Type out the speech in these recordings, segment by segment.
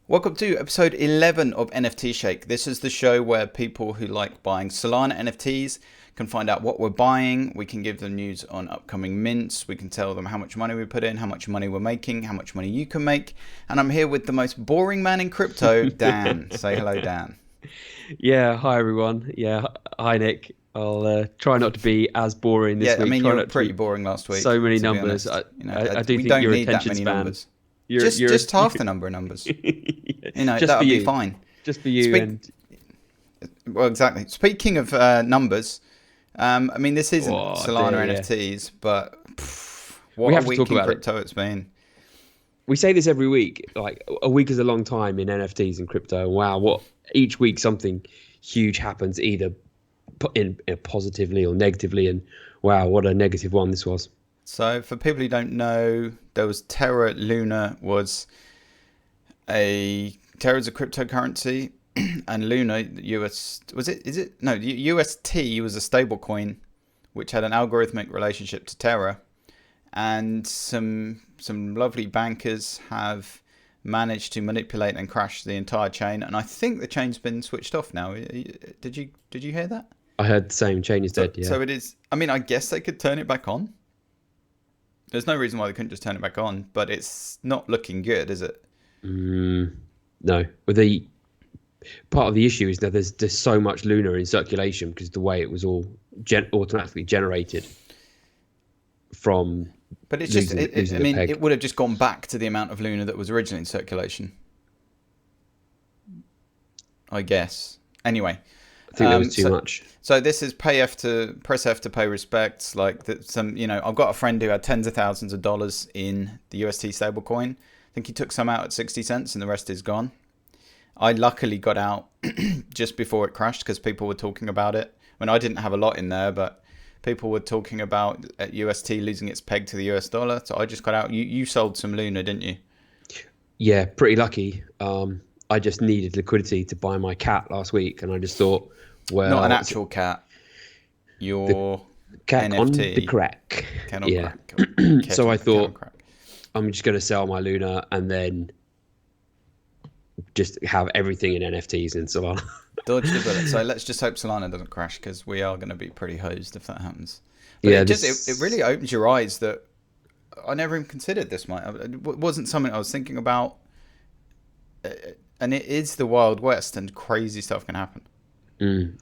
Welcome to episode 11 of NFT Shake. This is the show where people who like buying Solana NFTs can find out what we're buying. We can give them news on upcoming mints. We can tell them how much money we put in, how much money we're making, how much money you can make. And I'm here with the most boring man in crypto, Dan. Say hello, Dan. Yeah, hi everyone. Yeah, hi Nick. I'll try not to be as boring this Yeah, week. I mean, Try you were not to pretty be boring last week. so many to be numbers. honest. I do we think don't your need that attention many span. numbers. Just half the number of numbers. Just that for would be you. fine. Just for you. Well, exactly. Speaking of numbers, I mean, this isn't Solana dear, NFTs, but We what have a to week talk in about it. crypto it's been. We say this every week. Like a week is a long time in NFTs and crypto. Wow, what each week something huge happens, either in positively or negatively. And wow, what a negative one this was. So, for people who don't know, there was Terra Luna Terra's a cryptocurrency, and Luna UST was a stable coin which had an algorithmic relationship to Terra, and some lovely bankers have managed to manipulate and crash the entire chain, and I think the chain's been switched off now. Did you hear that? I heard the same. Chain is dead. Yeah. So it is. I mean, I guess they could turn it back on. There's no reason why they couldn't just turn it back on, but it's not looking good, is it? No. Well, the part of the issue is that there's so much Luna in circulation because the way it was all automatically generated from. But it's losing it would have just gone back to the amount of Luna that was originally in circulation, I guess. Anyway, I think there was too much. So this is press F to pay respects. Like I've got a friend who had tens of thousands of dollars in the UST stablecoin. I think he took some out at 60 cents and the rest is gone. I luckily got out just before it crashed because people were talking about it. I mean, I didn't have a lot in there, but people were talking about UST losing its peg to the US dollar. So I just got out. You sold some Luna, didn't you? Yeah, pretty lucky. I just needed liquidity to buy my cat last week, and I just thought, well, not an actual cat. Your cat NFT. on the Creck. Yeah. So I thought, I'm just going to sell my Luna and then just have everything in NFTs in Solana. Dodge the bullet. So let's just hope Solana doesn't crash because we are going to be pretty hosed if that happens. But yeah, it really opens your eyes that I never even considered this. It wasn't something I was thinking about. And it is the Wild West and crazy stuff can happen.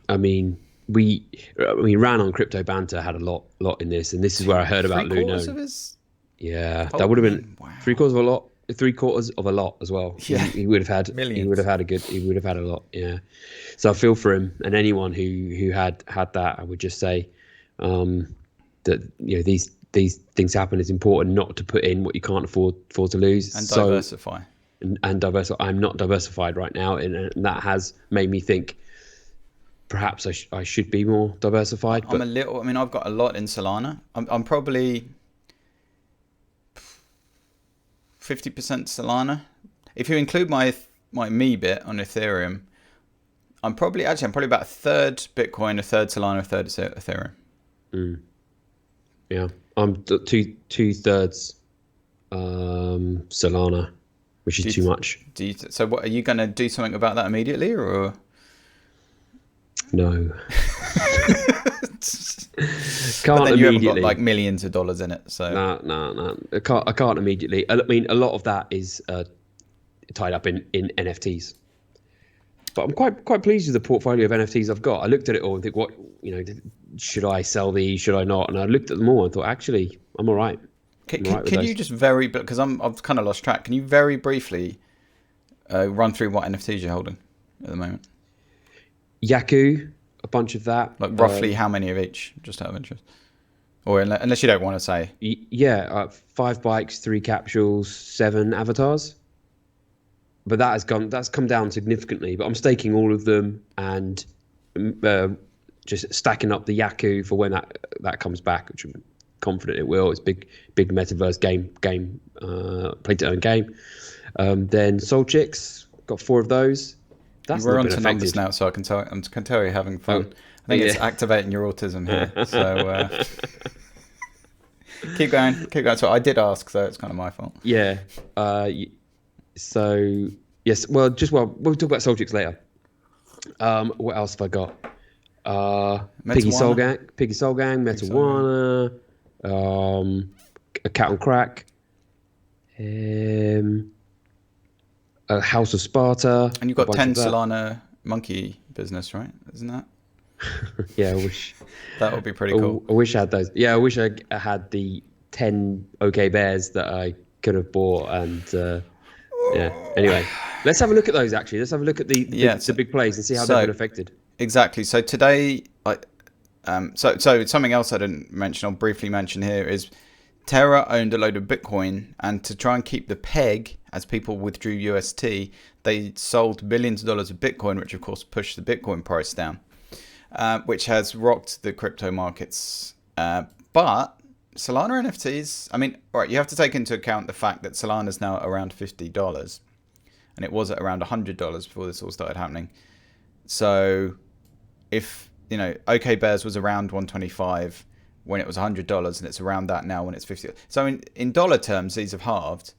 I mean, Ran on Crypto Banter had a lot in this, and this is where I heard about Luna. Yeah, that would have been three-quarters of a lot. 3/4 of a lot as well. Yeah, he would have had millions. He would have had a lot. Yeah, so I feel for him and anyone who had that. I would just say that these things happen. It's important not to put in what you can't afford to lose and diversify. And diversify. I'm not diversified right now, and that has made me think perhaps I should be more diversified. I've got a lot in Solana. I'm probably 50% Solana. If you include my me bit on Ethereum, I'm probably about a third Bitcoin, a third Solana, a third Ethereum. Yeah, I'm two-thirds Solana, which is too much. So what, are you going to do something about that immediately, or? No. Can't but then you haven't got like millions of dollars in it, so no. I can't immediately. I mean, a lot of that is tied up in NFTs. But I'm quite pleased with the portfolio of NFTs I've got. I looked at it all and think, should I sell these? Should I not? And I looked at them all and thought, actually, I'm all right. Can you just because I've kind of lost track. Can you very briefly run through what NFTs you're holding at the moment? Yaku, a bunch of that. Like roughly how many of each, just out of interest? Or unless you don't want to say. Yeah, 5 bikes, 3 capsules, 7 avatars. But that's come down significantly. But I'm staking all of them and just stacking up the Yaku for when that comes back, which I'm confident it will. It's big metaverse game, play to earn game. Then Soul Chicks, got 4 of those. We're on to numbers now, so I can tell you're having fun. I think it's activating your autism here. So keep going. So I did ask, so it's kind of my fault. Yeah. So Yes. Well, we'll talk about Solchix later. What else have I got? Piggy Soul Gang, Metawana, a Cat on Crack, a House of Sparta. And you've got 10 Solana monkey business, right? Isn't that? Yeah, I wish that would be pretty cool. I wish I had those. Yeah, I wish I had the 10 OK Bears that I could have bought. And yeah, anyway, let's have a look at those. Actually, let's have a look at the big plays and see how they've been affected. Exactly. So today, so something else I didn't mention, I'll briefly mention here, is Terra owned a load of Bitcoin, and to try and keep the peg as people withdrew UST, they sold billions of dollars of Bitcoin, which of course pushed the Bitcoin price down, which has rocked the crypto markets. But Solana NFTs, I mean, all right, you have to take into account the fact that Solana is now around $50, and it was at around $100 before this all started happening. So if, you know, OK Bears was around 125 when it was $100, and it's around that now when it's 50. So in dollar terms, these have halved.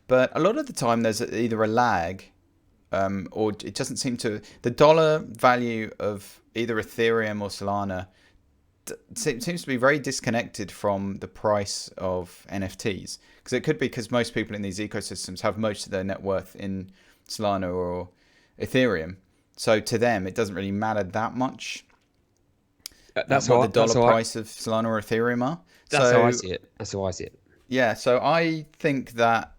But a lot of the time, there's either a lag, or it doesn't seem to. The dollar value of either Ethereum or Solana seems to be very disconnected from the price of NFTs. Because it could be because most people in these ecosystems have most of their net worth in Solana or Ethereum. So to them, it doesn't really matter that much. That's what the dollar price of Solana or Ethereum are. That's how I see it. That's how I see it. Yeah, so I think that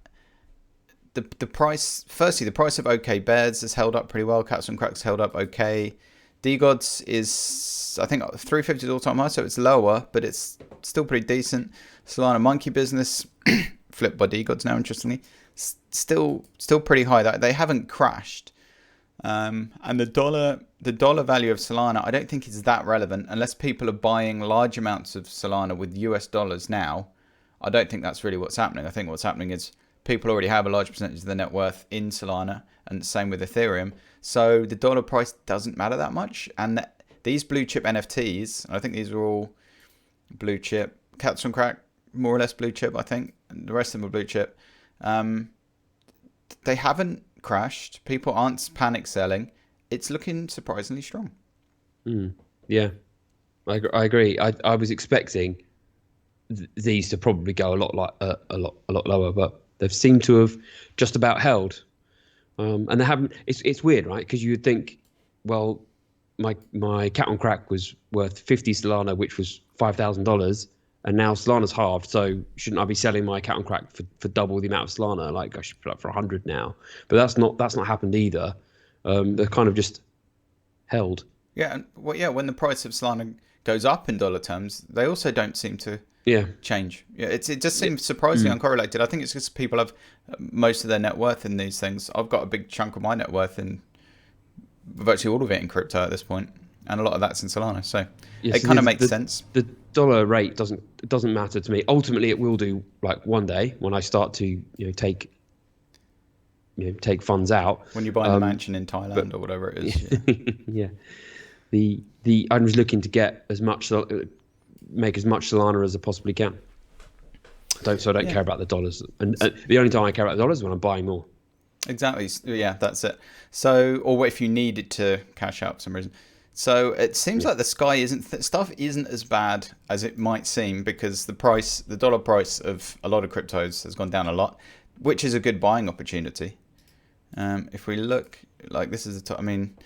the price, firstly, the price of OK Bears has held up pretty well. Cats and Cracks held up okay. DeGods is, I think, 350 all-time high, so it's lower, but it's still pretty decent. Solana Monkey Business, flipped by DeGods now, interestingly, still pretty high. They haven't crashed. And the dollar value of Solana, I don't think is that relevant unless people are buying large amounts of Solana with US dollars now. I don't think that's really what's happening. I think what's happening is people already have a large percentage of their net worth in Solana, and the same with Ethereum. So the dollar price doesn't matter that much. And these blue chip NFTs, I think these are all blue chip. Cats and Crack, more or less blue chip, I think. And the rest of them are blue chip. They haven't crashed. People aren't panic selling. It's looking surprisingly strong. Yeah, I agree. I was expecting these to probably go a lot lower, but they've seemed to have just about held. And they haven't. It's weird, right? Because you would think, well, my Cat on Crack was worth 50 Solana, which was $5,000, and now Solana's halved. So shouldn't I be selling my Cat on Crack for double the amount of Solana? Like I should put up for 100 now. But that's not happened either. They're kind of just held. Yeah, when the price of Solana goes up in dollar terms, they also don't seem to change. Yeah, it just seems surprisingly uncorrelated. I think it's just people have most of their net worth in these things. I've got a big chunk of my net worth in virtually all of it in crypto at this point, and a lot of that's in Solana. So it kind of makes sense. The dollar rate doesn't matter to me. Ultimately, it will do. Like one day when I start to take funds out. When you buy a mansion in Thailand or whatever it is. Yeah. I'm just looking to get make as much Solana as I possibly can. I don't care about the dollars. And the only time I care about the dollars is when I'm buying more. Exactly. Yeah, that's it. So, or if you need it to cash out for some reason. So it seems like the sky stuff isn't as bad as it might seem, because the dollar price of a lot of cryptos has gone down a lot, which is a good buying opportunity. If we look, like this is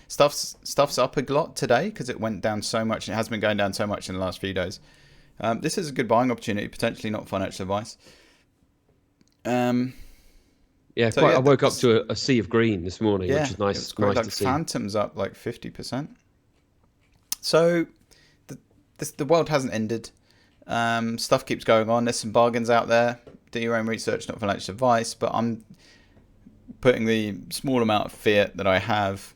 stuff's up a lot today because it went down so much, and it has been going down so much in the last few days. This is a good buying opportunity, potentially not financial advice. I woke up to a sea of green this morning, which is nice. It's great. Nice to see. Phantom's up like 50%. So the world hasn't ended. Stuff keeps going on. There's some bargains out there. Do your own research, not financial advice. But I'm putting the small amount of fiat that I have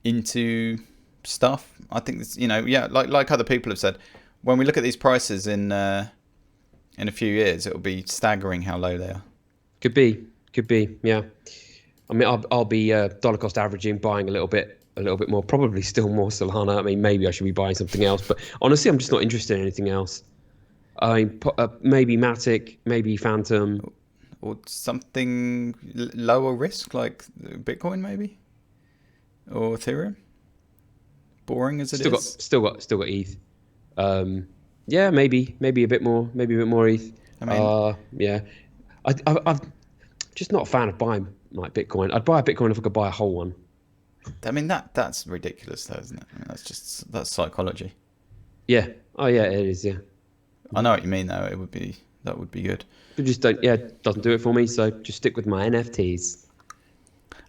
into stuff. I think this, like other people have said, when we look at these prices in a few years, it'll be staggering how low they are. Could be, yeah. I mean, I'll be dollar cost averaging, buying a little bit more, probably still more Solana. I mean, maybe I should be buying something else, but honestly, I'm just not interested in anything else. I mean, maybe Matic, maybe Phantom. or something lower risk like Bitcoin maybe, or Ethereum? Boring as it is. Still got ETH. Yeah, maybe a bit more ETH. I mean, Yeah, I'm just not a fan of buying like Bitcoin. I'd buy a Bitcoin if I could buy a whole one. I mean that's ridiculous though, isn't it? I mean, that's psychology. Yeah. Oh yeah, it is. Yeah. I know what you mean though. That would be good. But just don't. Yeah, it doesn't do it for me. So just stick with my NFTs.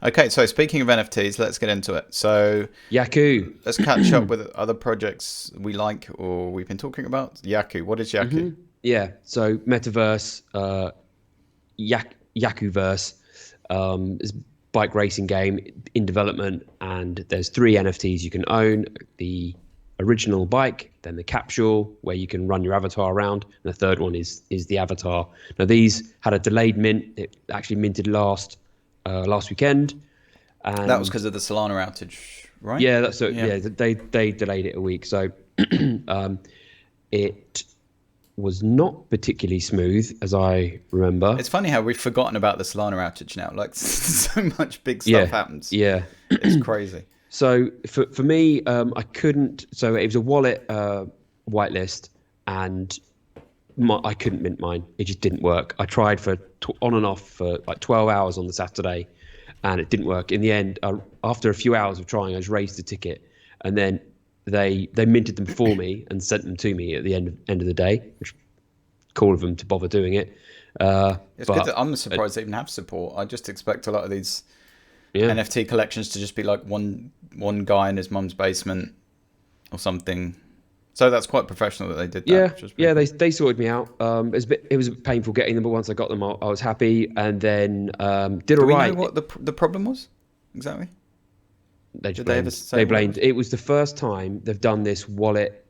Okay, so speaking of NFTs, let's get into it. So Yaku. let's catch up with other projects we like or we've been talking about. Yaku, what is Yaku? Yeah. So Metaverse, Yakuverse, is a bike racing game in development, and there's 3 NFTs you can own: the original bike, then the capsule where you can run your avatar around, and the third one is the avatar. Now these had a delayed mint. It actually minted last weekend. And That was because of the Solana outage, right? yeah, that's so. Yeah, they delayed it a week, so it was not particularly smooth, as I remember. It's funny how we've forgotten about the Solana outage now. Like so much big stuff happens. Yeah, It's crazy. So for me, I couldn't. So it was a wallet whitelist, and I couldn't mint mine. It just didn't work. I tried on and off for like 12 hours on the Saturday, and it didn't work. In the end, after a few hours of trying, I just raised the ticket, and then they minted them for me and sent them to me at the end of the day. Which cool of them to bother doing it. It's good that I'm surprised they even have support. I just expect a lot of these Yeah. NFT collections to just be like one guy in his mum's basement or something. So that's quite professional that they did that. Yeah, they sorted me out. It was painful getting them, but once I got them, I was happy, and then did all right. Do we know what the problem was exactly? They just Did they ever say what it blamed. It was the first time they've done this wallet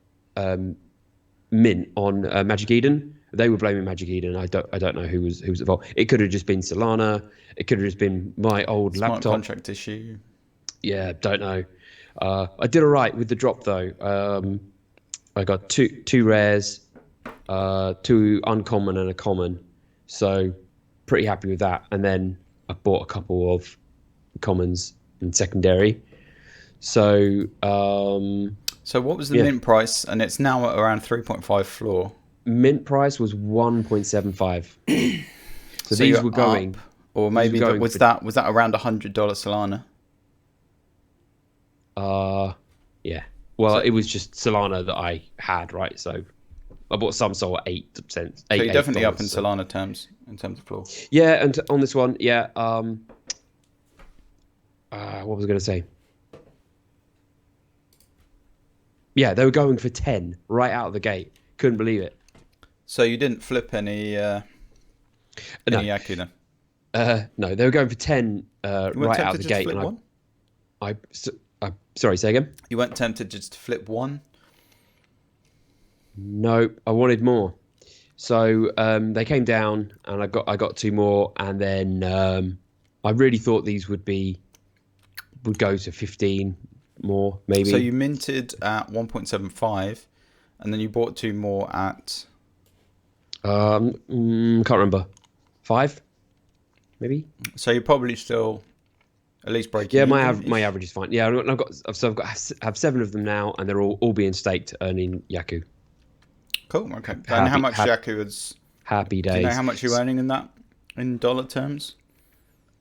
mint on Magic Eden. They were blaming Magic Eden. I don't know who was at fault. It could have just been Solana. It could have just been my old Smart laptop. contract issue. Yeah, don't know. I did all right with the drop though. I got two rares, 2 uncommon and a common, so pretty happy with that. And then I bought a couple of commons in secondary. So So what was the mint price? And it's now at around 3.5 floor. Mint price was 1.75. So these you're were going, up, or maybe was that around $100 Solana? Yeah. Well, it was just Solana that I had, right? So I bought some sold at 8 cents. So you're definitely up in Solana terms, in terms of floor. Yeah, and on this one, yeah. What was I going to say? Yeah, they were going for 10 right out of the gate. Couldn't believe it. So you didn't flip any Yaku then? No, they were going for 10 right out of the gate. And sorry, say again? You weren't tempted just to flip one? No, I wanted more. So they came down, and I got 2 more, and then I really thought these would go to 15 more, maybe. So you minted at 1.75, and then you bought 2 more at... can't remember. 5, maybe. So you're probably still at least breaking. Yeah, my average is fine. Yeah, I have 7 of them now, and they're all being staked, earning Yaku. Cool. Okay. And how much Yaku is? Happy days. Do you know how much you're earning in that in dollar terms?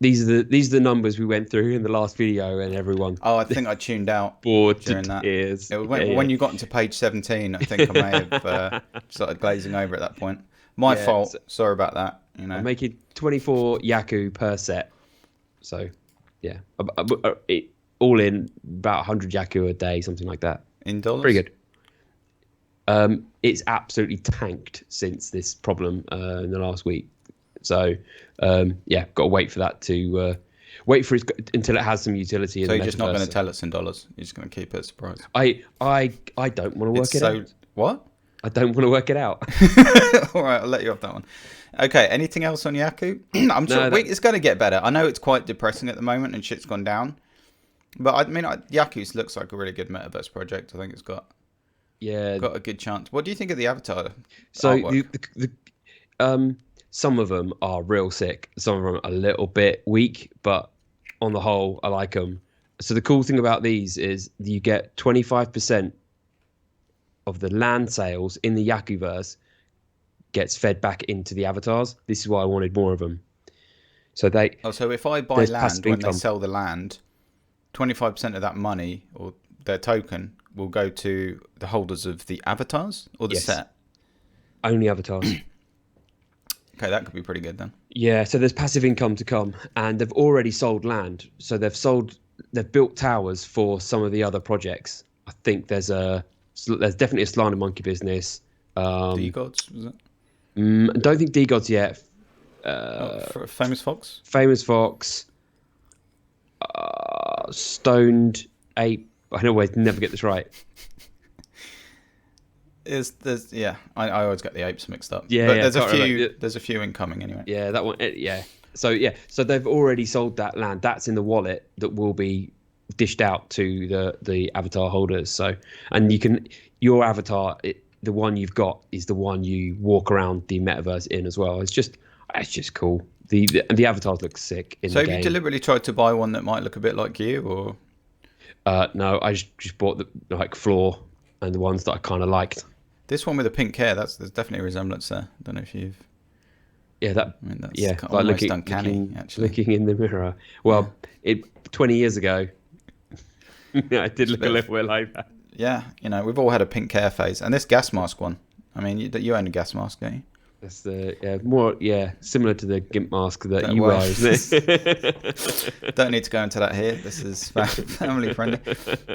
These are the numbers we went through in the last video, and everyone. Oh, I think I tuned out bored during to that. Tears. When you got into page 17, I think I may have started glazing over at that point. My fault. Sorry about that. You know, I'm making 24 Yaku per set, so yeah, all in about 100 Yaku a day, something like that. In dollars, pretty good. It's absolutely tanked since this problem in the last week. So yeah, got to wait for that to wait for it until it has some utility. So you're just not going to tell us in dollars. You're just going to keep it a surprise. I don't want to work it out. What? I don't want to work it out. All right, I'll let you off that one. Okay, anything else on Yaku? I'm sure it's going to get better. I know it's quite depressing at the moment and shit's gone down. But I mean, Yaku looks like a really good metaverse project. I think it's got a good chance. What do you think of the avatar? So some of them are real sick. Some of them are a little bit weak, but on the whole, I like them. So the cool thing about these is you get 25% of the land sales in the Yakuverse gets fed back into the avatars. This is why I wanted more of them. So so if I buy there's land passive when income. they sell the land, 25% of that money or their token will go to the holders of the avatars or the Yes. set. Only avatars. Okay, that could be pretty good then. Yeah, so there's passive income to come, and they've already sold land. So they've built towers for some of the other projects. I think there's definitely a Solana Monkey business. DeGods, was it? I don't think DeGods yet. Famous Fox? Famous Fox, Stoned Ape. I know I never get this right. I always get the apes mixed up. Yeah, but yeah, there's a few incoming anyway. Yeah, that one. Yeah. So they've already sold that land. That's in the wallet that will be dished out to the avatar holders. So, and your avatar, the one you've got is the one you walk around the metaverse in as well. It's just cool. The avatars look sick in the game. So have you deliberately tried to buy one that might look a bit like you, or? No, I just bought the floor and the ones that I kind of liked. This one with the pink hair, there's definitely a resemblance there. I don't know if you've. Yeah, that's almost uncanny, actually. Looking in the mirror. Well, 20 years ago, I did look a little bit like that. Yeah, we've all had a pink hair phase, and this gas mask one. I mean, you own a gas mask, don't you? That's similar to the GIMP mask that you wear, isn't it? Don't need to go into that here. This is family friendly.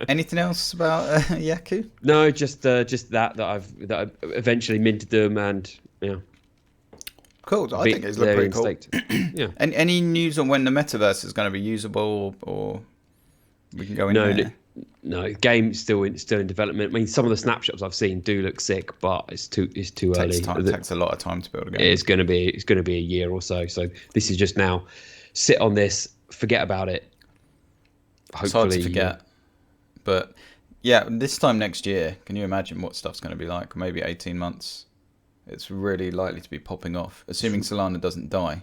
Anything else about Yaku? No, just that I eventually minted them, and cool. I think it's look pretty cool. Yeah. And any news on when the metaverse is going to be usable, or we can go in there? No, the game's still in development. I mean, some of the snapshots I've seen do look sick, but it's too early. It takes a lot of time to build a game. It's going to be a year or so. So this is just now sit on this, forget about it. Hopefully, it's hard to forget. But yeah, this time next year, can you imagine what stuff's going to be like? Maybe 18 months. It's really likely to be popping off, assuming Solana doesn't die.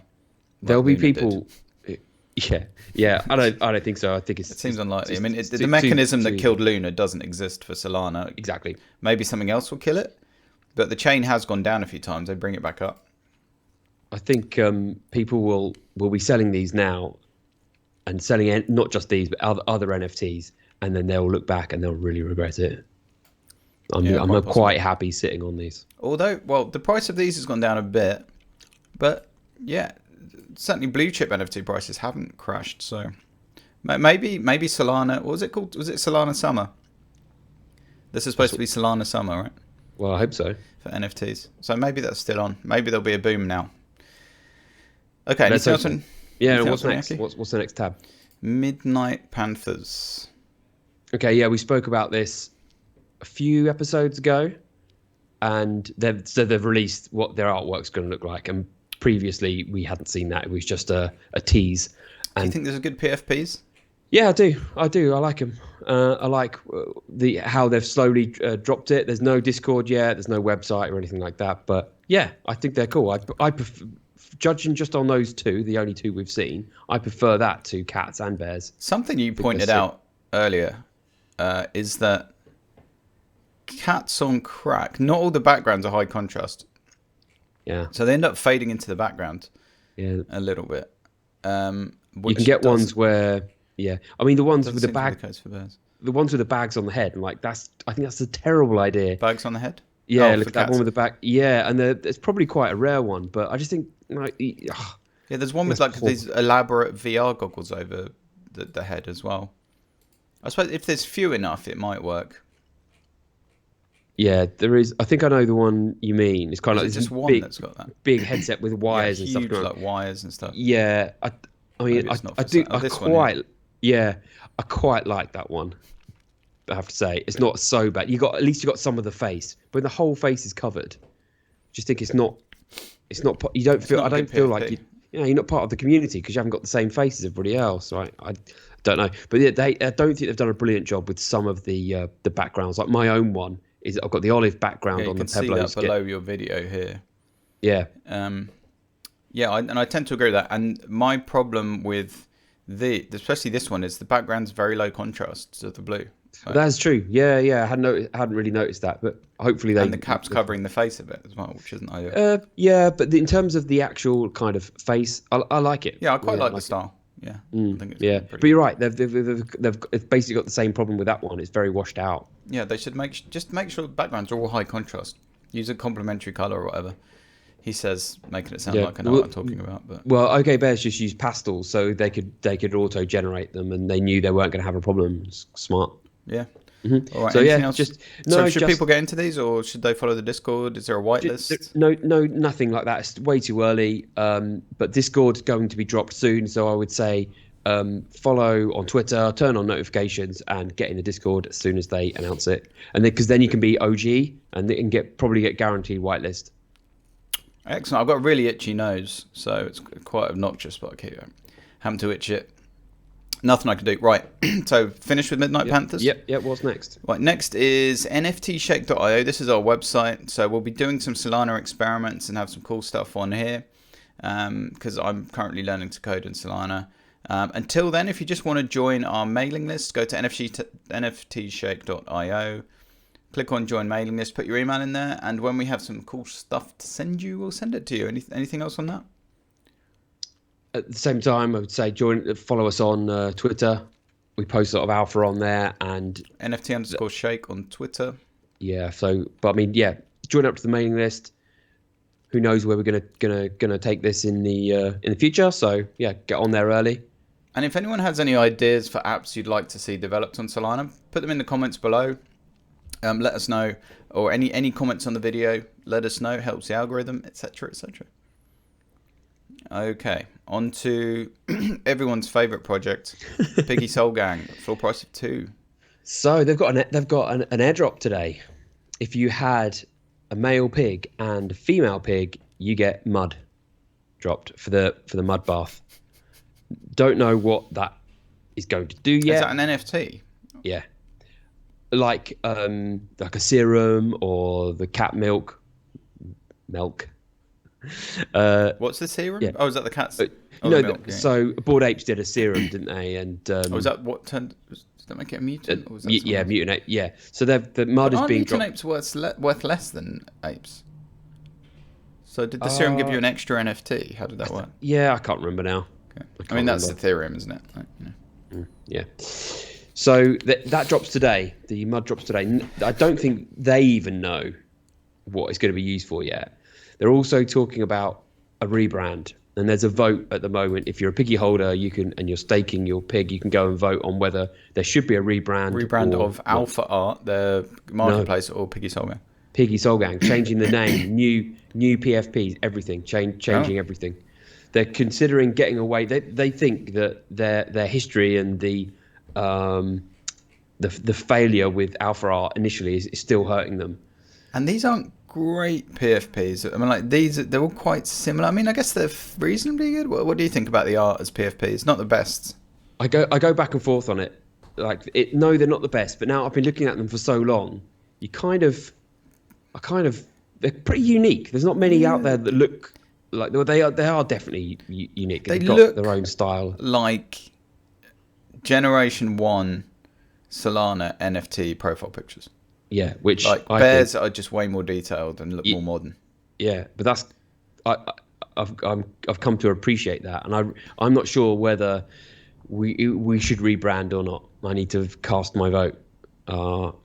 There'll be people. Did. Yeah. I don't think so. I think it seems unlikely. I mean, the mechanism that killed Luna doesn't exist for Solana. Exactly. Maybe something else will kill it, but the chain has gone down a few times. They bring it back up. I think people will be selling these now, and selling not just these, but other NFTs, and then they'll look back and they'll really regret it. I'm quite happy sitting on these. Although, the price of these has gone down a bit, but yeah. Certainly blue chip NFT prices haven't crashed, so maybe Solana, what was it called? Was it Solana Summer? This is supposed to be Solana Summer, right? Well, I hope so. For NFTs. So maybe that's still on. Maybe there'll be a boom now. Okay, what's next? What's the next tab? Midnight Panthers. Okay, yeah, we spoke about this a few episodes ago, and they've released what their artwork's going to look like, and previously we hadn't seen that. It was just a tease. And do you think there's a good PFPs? Yeah, I do. I like them. I like how they've slowly dropped it. There's no Discord yet. There's no website or anything like that. But yeah, I think they're cool. I prefer, judging just on those two, the only two we've seen, I prefer that to cats and bears. Something you pointed out earlier is that cats on Creck, not all the backgrounds are high contrast. Yeah. So they end up fading into the background. Yeah. A little bit. You can get ones where, I mean, the ones with the bag, the ones with the bags on the head, and like I think that's a terrible idea. Bags on the head. Yeah, look at that one with the back. Yeah, and it's probably quite a rare one, but I just think there's one with like these elaborate VR goggles over the head as well. I suppose if there's few enough, it might work. Yeah, there is. I think I know the one you mean. It's kind of like just one that's got that big headset with wires and huge, stuff. Like wires and stuff. Yeah, I mean, I do. I quite like that one. I have to say, it's not so bad. At least you got some of the face, but the whole face is covered. Just think it's not. You don't feel. I don't feel like you're not part of the community because you haven't got the same face as everybody else, right? I don't know, but I don't think they've done a brilliant job with some of the backgrounds. Like my own one. I've got the olive background on the Pebble. You can see that below your video here. Yeah. Yeah, and I tend to agree with that. And my problem with especially this one, is the background's very low contrast to the blue. So, That's true. Yeah, I hadn't really noticed that, but hopefully and the cap's covering the face of it as well, which isn't ideal. Yeah, but in terms of the actual kind of face, I like it. Yeah, I quite like the style. Yeah, I think it's but you're right. They've basically got the same problem with that one. It's very washed out. Yeah, they should make sure the backgrounds are all high contrast. Use a complementary color or whatever. He says, making it sound like I know what I'm talking about. But OK Bears just used pastels, so they could auto generate them, and they knew they weren't going to have a problem. It's smart. Yeah. Mm-hmm. All right. So anything yeah, else? Should people get into these, or should they follow the Discord? Is there a whitelist? No, nothing like that. It's way too early. But Discord's going to be dropped soon, so I would say follow on Twitter, turn on notifications, and get in the Discord as soon as they announce it. And because then you can be OG and probably get guaranteed whitelist. Excellent. I've got a really itchy nose, so it's quite obnoxious, but I keep having to itch it. Nothing I can do. Right. So finish with Midnight Panthers. Yep. What's next? Right. Next is NFTshake.io. This is our website. So we'll be doing some Solana experiments and have some cool stuff on here. Because I'm currently learning to code in Solana. Until then, if you just want to join our mailing list, go to NFTshake.io. Click on join mailing list. Put your email in there, and when we have some cool stuff to send you, we'll send it to you. Anything else on that? At the same time, I would say follow us on Twitter. We post a lot of alpha on there, and NFT_shake on Twitter. Yeah. So, but I mean, yeah, join up to the mailing list. Who knows where we're gonna take this in the future? So yeah, get on there early. And if anyone has any ideas for apps you'd like to see developed on Solana, put them in the comments below. Let us know, or any comments on the video. Let us know. Helps the algorithm, etc., etc. Okay, on to everyone's favorite project, Piggy Soul Gang, floor price of 2. So they've got an airdrop today. If you had a male pig and a female pig, you get mud dropped for the mud bath. Don't know what that is going to do yet. Is that an NFT? Yeah, like a serum or the cat milk. What's the serum? Yeah. Oh, is that the cat's? So Bored Apes did a serum, didn't they? And was that what turned? Did that make it a mutant? Or was that mutant ape. Yeah. So the mud is being dropped. Mutant apes worth less than apes. So did the serum give you an extra NFT? How did that work? Yeah, I can't remember now. Okay. I mean, that's the theorem, isn't it? Like, Yeah. So that drops today. The mud drops today. I don't think they even know what it's going to be used for yet. They're also talking about a rebrand, and there's a vote at the moment. If you're a piggy holder, and you're staking your pig, you can go and vote on whether there should be a rebrand. Of Alpha Art, the marketplace, or Piggy Soul Gang. Piggy Soul Gang, changing the name, new PFPs, everything, changing everything. They're considering getting away. They think that their history and the failure with Alpha Art initially is still hurting them. And these aren't great PFPs. I mean, like they're all quite similar. I mean, I guess they're reasonably good. What do you think about the art as PFP? It's not the best. I go back and forth on it. No, they're not the best. But now I've been looking at them for so long, they're pretty unique. There's not many out there that look like they are definitely unique. They've got their own style. Like Generation 1 Solana NFT profile pictures. Yeah, which like bears are just way more detailed and look more modern. Yeah, but that's I've come to appreciate that, and I'm not sure whether we should rebrand or not. I need to cast my vote. But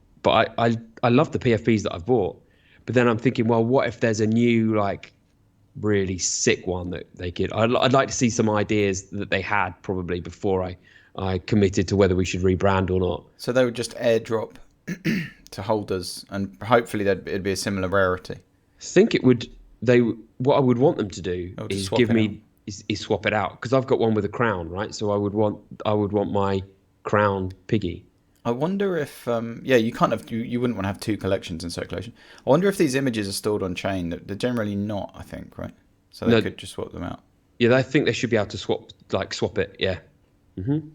I love the PFPs that I've bought, but then I'm thinking, well, what if there's a new really sick one that they could? I'd like to see some ideas that they had probably before I committed to whether we should rebrand or not. So they would just airdrop to holders, and hopefully it'd be a similar rarity. I think it would. What I would want them to do is swap it out, because I've got one with a crown, right? So I would want my crown piggy. I wonder if you can't have you wouldn't want to have 2 collections in circulation. I wonder if these images are stored on chain. They're generally not, I think, right? So they could just swap them out. Yeah, I think they should be able to swap it. Yeah. Mm-hmm.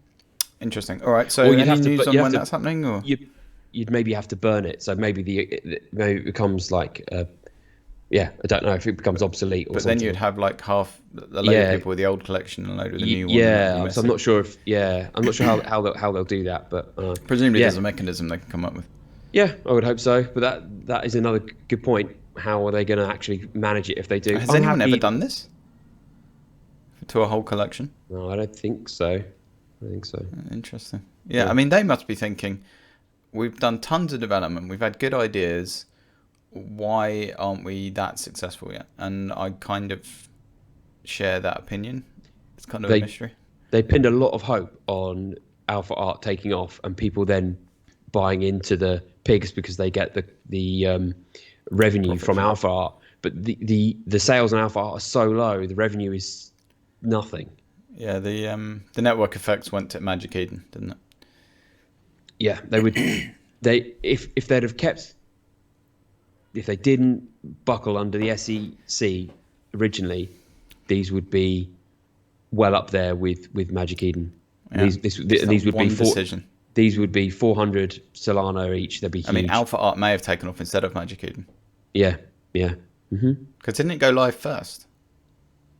Interesting. All right. So any news on when that's happening, or you'd maybe have to burn it. So maybe it becomes like Yeah, I don't know if it becomes obsolete or But something. then you'd have like half a load of Yeah, people with the old collection and a load with the new one, and that'd be yeah. So I'm messy. not sure if I'm not sure how they'll do that, but Presumably, yeah, there's a mechanism they can come up with. yeah, I would hope so. But that is another good point. How are they going to actually manage it if they do? Has I'm anyone ever happy. done this to a whole collection? No, I don't think so. I don't think so. Interesting. Yeah, I mean, they must be thinking, we've done tons of development, we've had good ideas. Why aren't we that successful yet? And I kind of share that opinion. It's kind of a mystery. They pinned a lot of hope on alpha art taking off and people then buying into the pigs because they get the revenue from alpha art. But the sales on alpha art are so low, the revenue is nothing. Yeah, the network effects went to Magic Eden, didn't it? Yeah, they would. If they'd have kept, if they didn't buckle under the SEC originally, these would be well up there with Magic Eden. Yeah. These would be decision. These would be 400 Solana each. They'd be huge. I mean, alpha art may have taken off instead of Magic Eden. Yeah, yeah. Because didn't it go live first?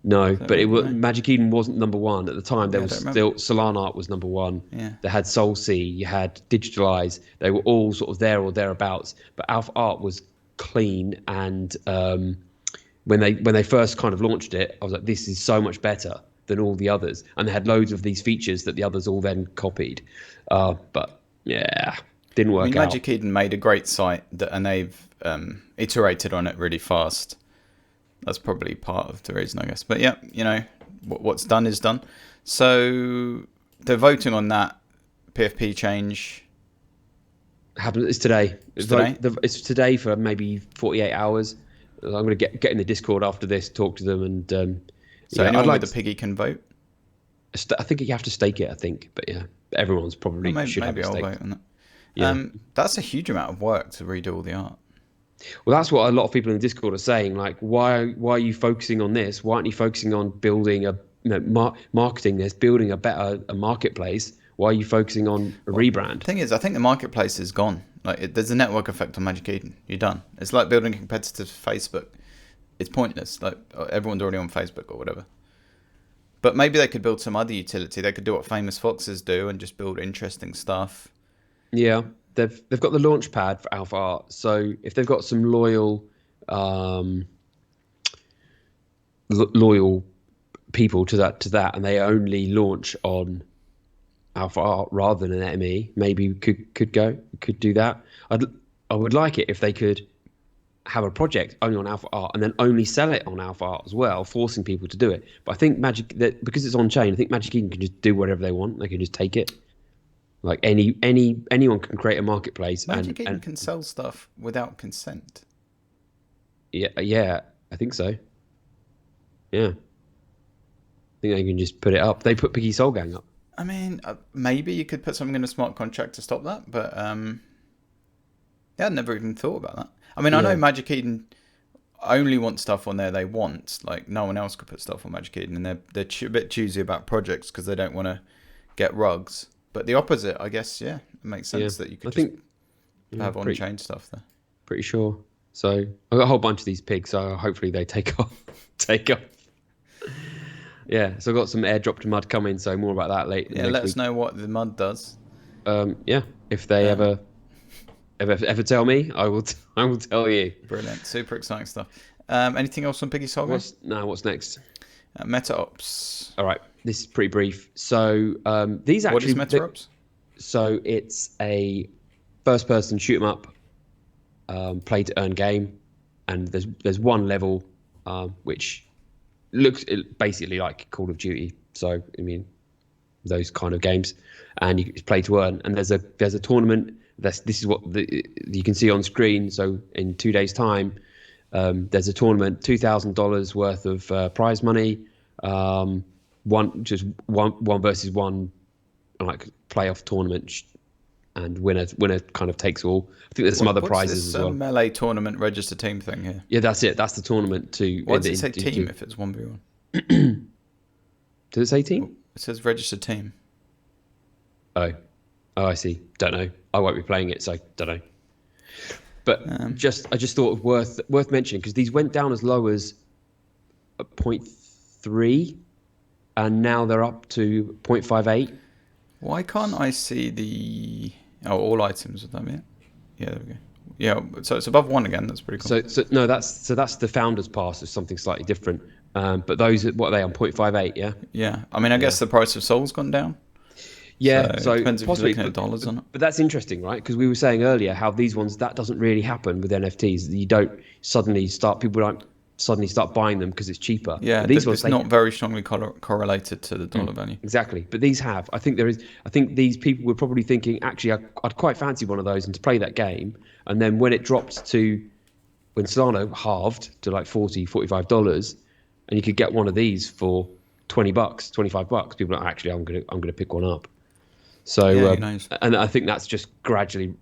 No, but Magic Eden wasn't number one at the time. There was still Solana Art was number one. Yeah. They had Soul Sea, you had Digitalize. They were all sort of there or thereabouts. But Alpha Art was clean, and when they first kind of launched it, I was like, this is so much better than all the others. And they had loads of these features that the others all then copied. But yeah, didn't work out. Magic Eden made a great site, and they've iterated on it really fast. That's probably part of the reason, I guess. But yeah, you know, what's done is done. So they're voting on that PFP change. It's today. Today? It's today for maybe 48 hours. I'm going to get in the Discord after this, talk to them, and so yeah, anyone with a piggy can vote. I think you have to stake it. I think, but yeah, everyone's probably should have a stake. I'll vote on that. Yeah. That's a huge amount of work to redo all the art. Well, that's what a lot of people in the Discord are saying. Like, why are you focusing on this? Why aren't you focusing on building marketing this, building a marketplace? Why are you focusing on a rebrand? The thing is, I think the marketplace is gone. Like, there's a network effect on Magic Eden. You're done. It's like building a competitive Facebook. It's pointless. Like, everyone's already on Facebook or whatever. But maybe they could build some other utility. They could do what Famous Foxes do and just build interesting stuff. Yeah. They've got the launch pad for Alpha Art, so if they've got some loyal people to that, and they only launch on Alpha Art rather than an ME, maybe could do that. I would like it if they could have a project only on Alpha Art and then only sell it on Alpha Art as well, forcing people to do it. But I think because it's on chain, I think Magic Eden can just do whatever they want. They can just take it. Like anyone can create a marketplace. Magic Eden can sell stuff without consent. Yeah, I think so. Yeah, I think they can just put it up. They put Piggy Soul Gang up. I mean, maybe you could put something in a smart contract to stop that, but yeah, I'd never even thought about that. I mean, I know Magic Eden only want stuff on there they want. Like, no one else could put stuff on Magic Eden, and they're a bit choosy about projects because they don't want to get rugs. But the opposite, I guess, yeah, it makes sense that you could have on-chain stuff there. Pretty sure. So I've got a whole bunch of these pigs, so hopefully they take off. Yeah, so I've got some airdropped mud coming, so more about that later. Yeah, let us know what the mud does. Yeah, if they ever tell me, I will tell you. Brilliant, super exciting stuff. Anything else on Piggy Soul? What's next? Meta Ops. All right, this is pretty brief. So these actually. What is Meta Ops? So it's a first-person shoot 'em up, play to earn game, and there's one level which looks basically like Call of Duty. So I mean, those kind of games, and you play to earn. And there's a tournament. This is what you can see on screen. So in 2 days' time, there's a tournament, $2,000 worth of prize money, one versus one, like playoff tournament, and winner kind of takes all. I think there's some other prizes as well. Melee tournament register team thing here. Yeah, that's it. That's the tournament too. Why does it say team if it's 1v1? Does it say team? It says registered team. Oh, I see. Don't know. I won't be playing it, so don't know. But I just thought worth mentioning because these went down as low as 0.3, and now they're up to 0.58. Why can't I see the all items? Would that be it? Yeah, there we go. Yeah, so it's above 1 again. That's pretty cool. So that's the founders pass is something slightly different. But those, what are they on 0.58? Yeah. Yeah, I mean, I guess the price of Sol's gone down. Yeah, so it depends if you're possibly, looking at dollars on it. But that's interesting, right? Because we were saying earlier how these ones, that doesn't really happen with NFTs. You don't suddenly start, people don't suddenly start buying them because it's cheaper. Yeah, but these ones, it's not very strongly correlated to the dollar value. Exactly, but these have. I think these people were probably thinking, actually, I'd quite fancy one of those and to play that game. And then when it dropped to, when Solana halved to like $40, $45, and you could get one of these for $20, $25, people are like, actually, I'm gonna pick one up. So, and I think that's just gradually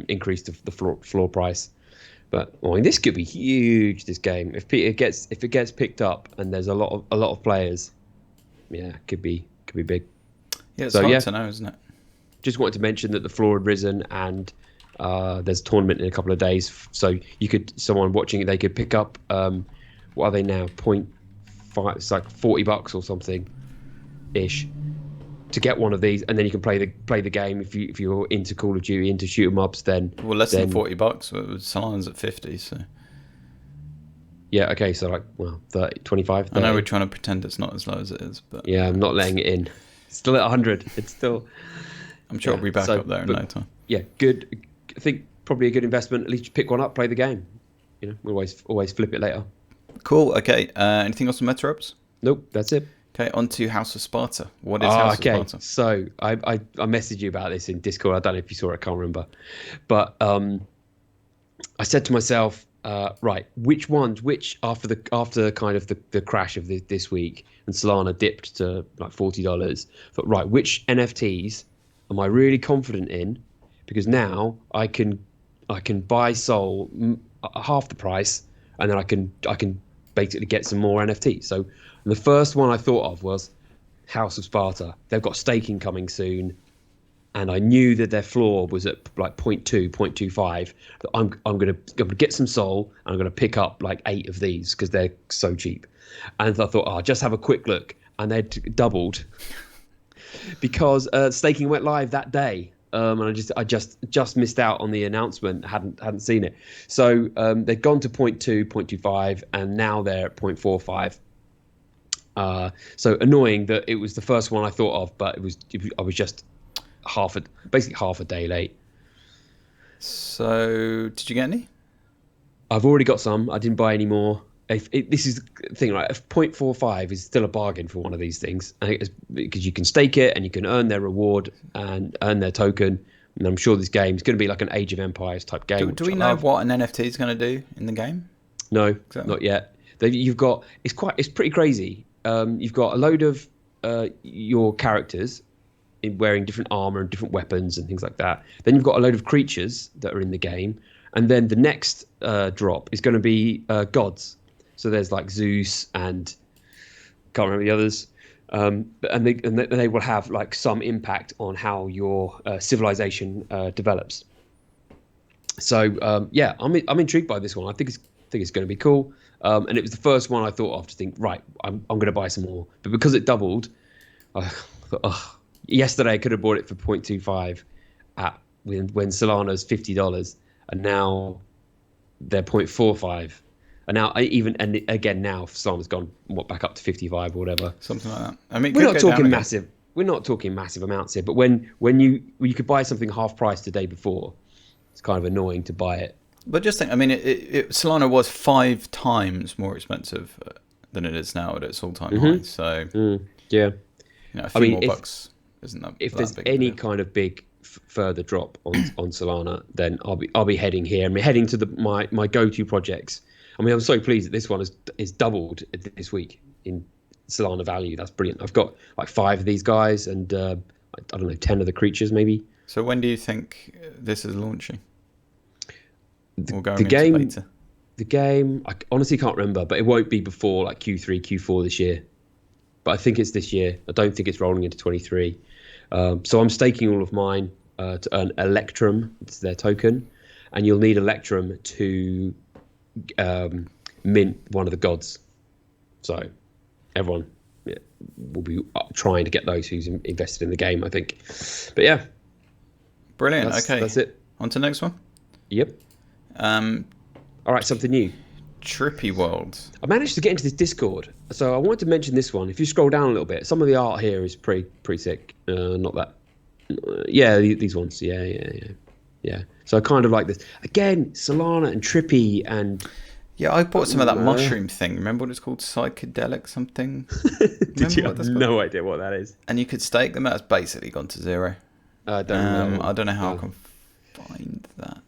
increased the floor price. But I mean, this could be huge. This game, if it gets picked up, and there's a lot of players, yeah, could be big. Yeah, it's hard to know, isn't it? Just wanted to mention that the floor had risen, and there's a tournament in a couple of days. So someone watching it, they could pick up. What are they now? 0.5. It's like $40 or something, ish, to get one of these, and then you can play the game if you're into Call of Duty, into shoot 'em ups. Then less than $40. Solana's at 50, so yeah, okay, so like 30, 25. 30. I know we're trying to pretend it's not as low as it is, but yeah, I'm not letting it in. It's still at 100. It's still. I'm sure it'll be back up there in no time. Yeah, good. I think probably a good investment. At least you pick one up, play the game. You know, we always flip it later. Cool. Okay. Anything else on MetaRobs? Nope, that's it. Okay, on to House of Sparta. What is House of Sparta? So I messaged you about this in Discord. I don't know if you saw it. I can't remember. But I said to myself, right, which after kind of the crash of this week and Solana dipped to like $40, but right, which NFTs am I really confident in? Because now I can buy Sol half the price, and then I can basically get some more NFTs. So the first one I thought of was House of Sparta. They've got staking coming soon, and I knew that their floor was at like 0.2, 0.25. I'm gonna get some Sol, and I'm gonna pick up like 8 of these because they're so cheap. And I thought, just have a quick look, and they'd doubled because staking went live that day. And I just missed out on the announcement. Hadn't seen it. So they'd gone to 0.2, 0.25, and now they're at 0.45. So annoying that it was the first one I thought of, but I was just basically half a day late. So did you get any? I've already got some. I didn't buy any more. This is the thing, right? 0.45 is still a bargain for one of these things, because you can stake it and you can earn their reward and earn their token. And I'm sure this game is going to be like an Age of Empires type game. Do we know what an NFT is going to do in the game? No, exactly. Not yet. It's pretty crazy. You've got a load of your characters wearing different armor and different weapons and things like that. Then you've got a load of creatures that are in the game, and then the next drop is going to be gods. So there's like Zeus and can't remember the others, and they will have like some impact on how your civilization develops. So I'm intrigued by this one. I think it's going to be cool. And it was the first one I thought of to think, right, I'm going to buy some more. But because it doubled, I thought, yesterday I could have bought it for 0.25 when Solana's $50, and now they're 0.45. And now now Solana's gone back up to 55 or whatever. Something like that. I mean, we're not talking massive. We're not talking massive amounts here. But when you could buy something half price the day before, it's kind of annoying to buy it. But just think, I mean, Solana was 5 times more expensive than it is now at its all-time high. So yeah, a few more bucks isn't that? If there's any kind of big further drop on Solana, then I'll be heading here. I'm heading to my go-to projects. I mean, I'm so pleased that this one is doubled this week in Solana value. That's brilliant. I've got like 5 of these guys and I don't know, 10 of the creatures maybe. So when do you think this is launching? The game, I honestly can't remember, but it won't be before like Q3, Q4 this year. But I think it's this year. I don't think it's rolling into 23. So I'm staking all of mine to earn Electrum. It's their token. and you'll need Electrum to mint one of the gods. So everyone will be trying to get those who's invested in the game, I think. But yeah, brilliant. Okay, that's it. On to the next one. Yep. All right, something new. Trippy World. I managed to get into this Discord, so I wanted to mention this one. If you scroll down a little bit, some of the art here is pretty sick. Not that. Yeah, these ones. Yeah. So I kind of like this. Again, Solana and Trippy and... Yeah, I bought some of that mushroom thing. Remember what it's called? Psychedelic something? Did you have no idea what that is? And you could stake them. That's basically gone to zero. I don't know how I can find that.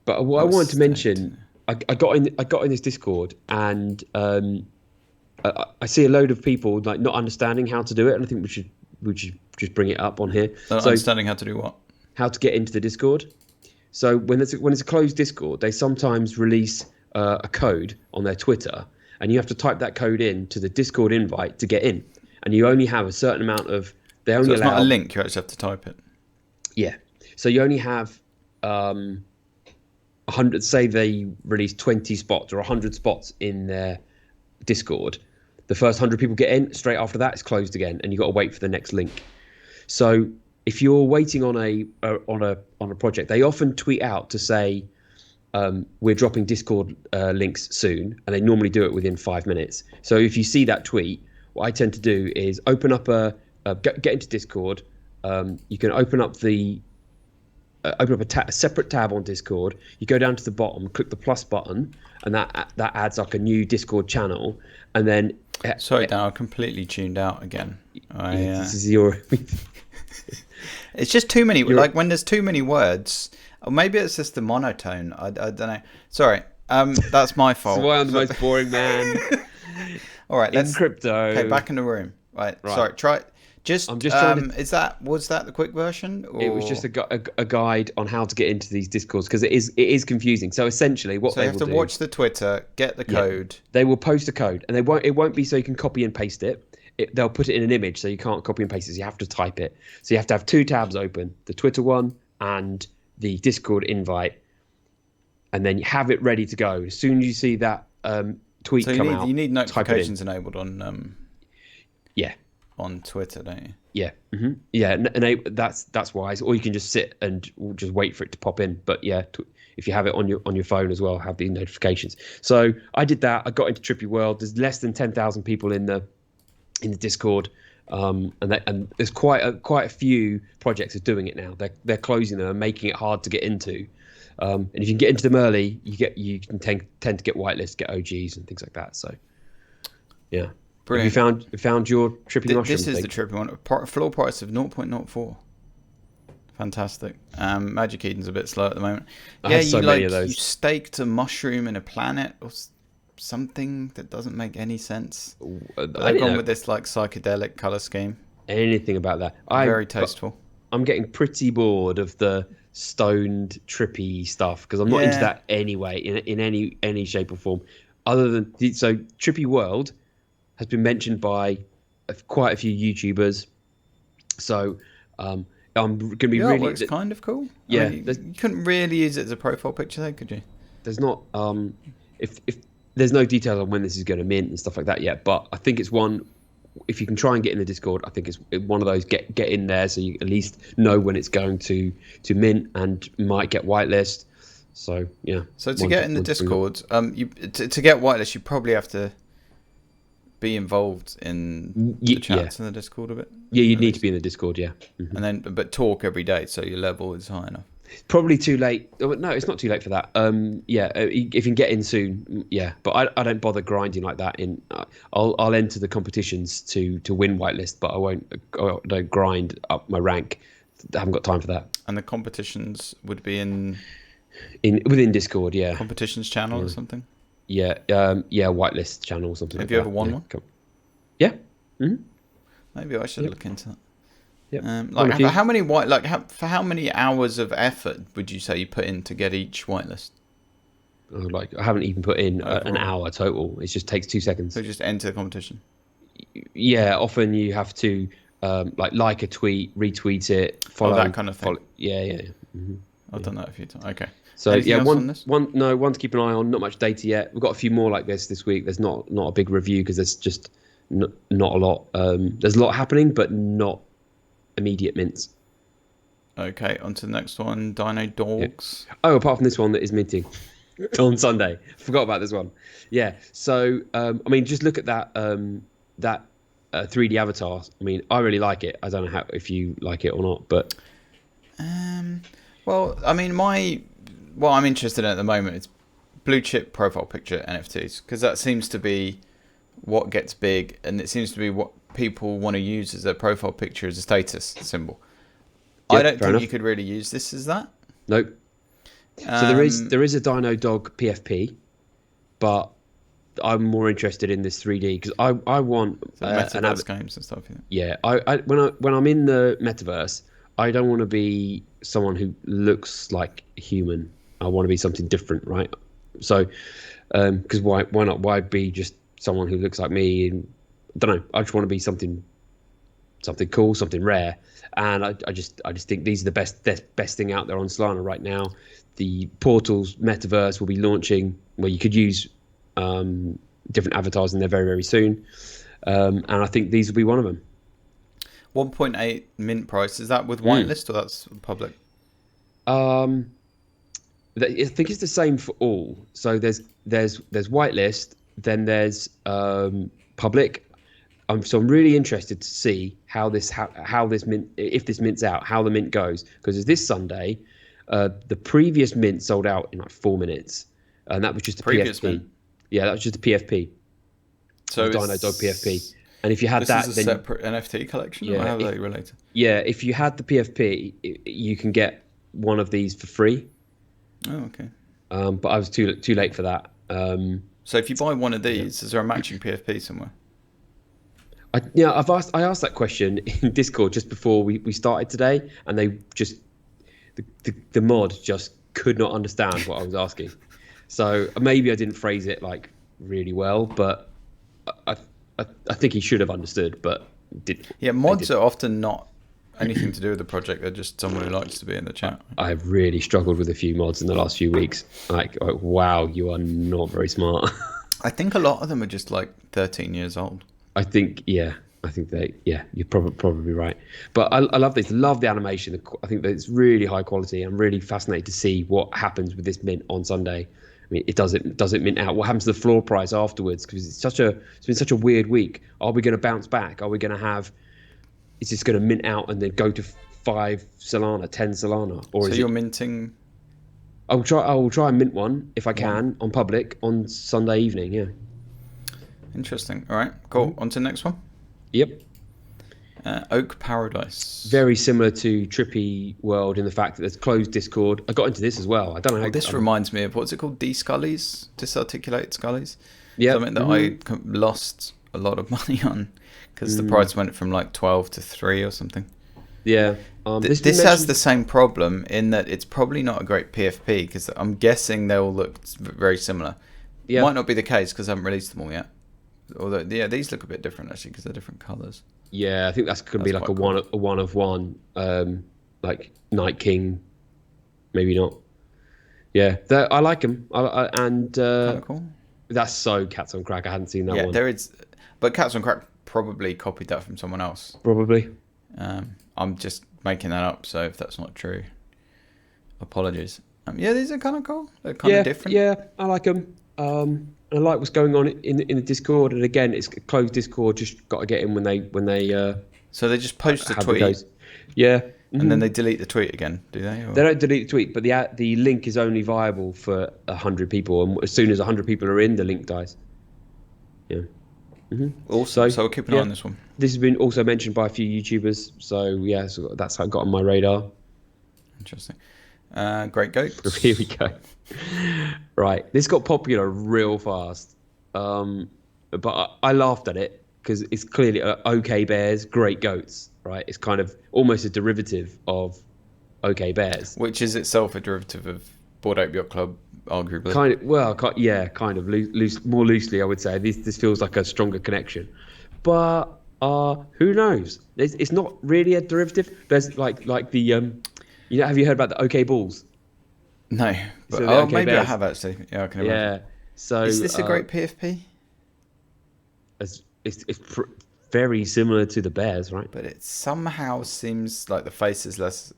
But what I wanted to mention, I got in this Discord, and I see a load of people like not understanding how to do it, and I think we should just bring it up on here. Understanding how to do what? How to get into the Discord. So when it's a closed Discord, they sometimes release a code on their Twitter, and you have to type that code in to the Discord invite to get in, and you only have a certain amount of. They only it's not a link. You actually have to type it. Yeah. So you only have 100. Say they release 20 spots or 100 spots in their Discord. The first 100 people get in. Straight after that, it's closed again, and you got to wait for the next link. So if you're waiting on a project, they often tweet out to say we're dropping Discord links soon, and they normally do it within 5 minutes. So if you see that tweet, what I tend to do is open up get into Discord. You can open up a separate tab on Discord. You go down to the bottom, click the plus button, and that adds like a new Discord channel. And then sorry, Dan, I completely tuned out again. This is your. It's just too many. Like when there's too many words, or maybe it's just the monotone. I don't know. Sorry, that's my fault. That's why I'm the most boring man. All right, let's crypto. Okay, back in the room. Right. Sorry. Try. I'm just trying to... Was that the quick version? Or... It was just a guide on how to get into these Discords, because it is confusing. So essentially, what they will do... So you have to watch the Twitter, get the code. They will post a code, and it won't be so you can copy and paste it. They'll put it in an image, so you can't copy and paste it. So you have to type it. So you have to have two tabs open: the Twitter one and the Discord invite, and then you have it ready to go. As soon as you see that tweet come out, you need notifications enabled on. Yeah. On Twitter, don't you? Yeah, yeah, and that's wise. Or you can just sit and just wait for it to pop in. But yeah, if you have it on your phone as well, have the notifications. So I did that. I got into Trippy World. There's less than 10,000 people in the Discord, and there's quite a few projects are doing it now. They're closing them and making it hard to get into. And if you can get into them early, you can tend to get whitelists, get OGs, and things like that. So yeah. Brilliant. Have you found your Trippy mushroom? This is the Trippy one. Floor price of 0.04. Fantastic. Magic Eden's a bit slow at the moment. I have so many of those. You staked a mushroom in a planet or something that doesn't make any sense. They've gone with this like psychedelic color scheme. Anything about that? Very tasteful. I'm getting pretty bored of the stoned trippy stuff because I'm not into that anyway in any shape or form. Other than Trippy World has been mentioned by quite a few YouTubers, so I'm going to be really. Looks kind of cool. Yeah, you couldn't really use it as a profile picture, though, could you? There's not. If there's no details on when this is going to mint and stuff like that yet, but I think it's one. If you can try and get in the Discord, I think it's one of those get in there so you at least know when it's going to mint and might get whitelist. So yeah. So to get in the Discord, to get whitelist, you probably have to be involved in the chats in the Discord a bit. Yeah, you'd need to be in the Discord, yeah. Mm-hmm. And then, but talk every day so your level is high enough. Probably too late. No, it's not too late for that. If you can get in soon, yeah. But I don't bother grinding like that. I'll enter the competitions to win whitelist, but I don't grind up my rank. I haven't got time for that. And the competitions would be within Discord, yeah. Competitions channel or something. Yeah, whitelist channel or something. Have you ever won one? Yeah. Mm-hmm. Maybe I should look into that. Yeah. For how many hours of effort would you say you put in to get each whitelist? I haven't even put in an hour total. It just takes 2 seconds. So just enter the competition. Yeah, often you have to like a tweet, retweet it, follow that kind of thing. Yeah. Mm-hmm. I've done that a few times. Okay. So Anything yeah, else on this? one to keep an eye on. Not much data yet. We've got a few more like this week. There's not a big review because there's just not a lot. There's a lot happening, but not immediate mints. Okay, on to the next one. Dino Dogs. Yeah. Oh, apart from this one that is minting on Sunday. Forgot about this one. Yeah. So I mean, just look at that 3D avatar. I mean, I really like it. I don't know if you like it or not, but Well, I mean, what I'm interested in at the moment is blue chip profile picture NFTs, because that seems to be what gets big, and it seems to be what people want to use as their profile picture as a status symbol. Yep, I don't think enough. you could really use this as that. Nope. So there is a Dino Dog PFP, but I'm more interested in this 3D because I want metaverse games and stuff. Yeah, when I'm in the metaverse, I don't want to be someone who looks like human. I want to be something different, right? So, because why not? Why be just someone who looks like me? And I don't know. I just want to be something cool, something rare. And I just think these are the best thing out there on Solana right now. The Portals metaverse will be launching where you could use different avatars in there very, very soon. And I think these will be one of them. 1.8 mint price, is that with whitelist or that's public? I think it's the same for all. So there's whitelist, then there's public. So I'm really interested to see how this mint, if this mints out, how the mint goes, because this Sunday, the previous mint sold out in like 4 minutes, and that was just a PFP. Mint? Yeah, that was just a PFP. So the Dino Dog PFP. And if you had this is a separate NFT collection, or how are they related? Yeah, if you had the PFP, you can get one of these for free. Oh, okay. But I was too late for that. So if you buy one of these, is there a matching PFP somewhere? I asked that question in Discord just before we started today, and they just the mod just could not understand what I was asking. So maybe I didn't phrase it like really well, but I think he should have understood, but didn't. Yeah, mods are often not anything to do with the project. They're just someone who likes to be in the chat. I've really struggled with a few mods in the last few weeks. Like wow, you are not very smart. I think a lot of them are just like 13 years old. I think you're probably right. But I love this. Love the animation. I think that it's really high quality. I'm really fascinated to see what happens with this mint on Sunday. I mean, does it mint out? What happens to the floor price afterwards? Because it's been such a weird week. Are we going to bounce back? Are we going to have? Is this going to mint out and then go to 5 Solana, 10 Solana? Or so you're minting? I will try and mint one if I can on public on Sunday evening. Yeah. Interesting. All right. Cool. On to the next one. Yep. Oak Paradise. Very similar to Trippy World in the fact that there's closed Discord. I got into this as well. I don't know how. This reminds me of what's it called? Scullies, disarticulated Scullies. Yeah. Something that I lost a lot of money on because the price went from like 12 to 3 or something. Yeah. This has the same problem in that it's probably not a great PFP because I'm guessing they all look very similar. Yeah. Might not be the case because I haven't released them all yet. Although, yeah, these look a bit different actually because they're different colours. Yeah, I think that's going to be like a one of one, like Night King, maybe not. Yeah, I like them. And cool. That's so Cats on Crack. I hadn't seen that one. Yeah, there is, but Cats on Crack probably copied that from someone else. Probably. I'm just making that up, so if that's not true, apologies. Yeah, these are kind of cool. They're kind of different. Yeah, I like them. I like what's going on in the Discord, and again, it's a closed Discord. Just got to get in when they. So they just post a tweet. Yeah. And then they delete the tweet again, do they? Or? They don't delete the tweet, but the link is only viable for 100 people, and as soon as 100 people are in, the link dies. Yeah. Also, so we'll keep an eye on this one. This has been also mentioned by a few YouTubers, so that's how it got on my radar. Interesting. Great Goats. Here we go. Right, this got popular real fast, but I laughed at it because it's clearly OK Bears, Great Goats. Right, it's kind of almost a derivative of OK Bears, which is itself a derivative of Bored Ape Yacht Club, arguably. Kind of more loosely, I would say. This feels like a stronger connection, but who knows? It's not really a derivative. There's like the have you heard about the OK Balls? No, but So the OK maybe I Bears. have actually. Yeah, I can imagine. Yeah. So Is this a great PFP? it's very similar to the Bears, right? But it somehow seems like the face is less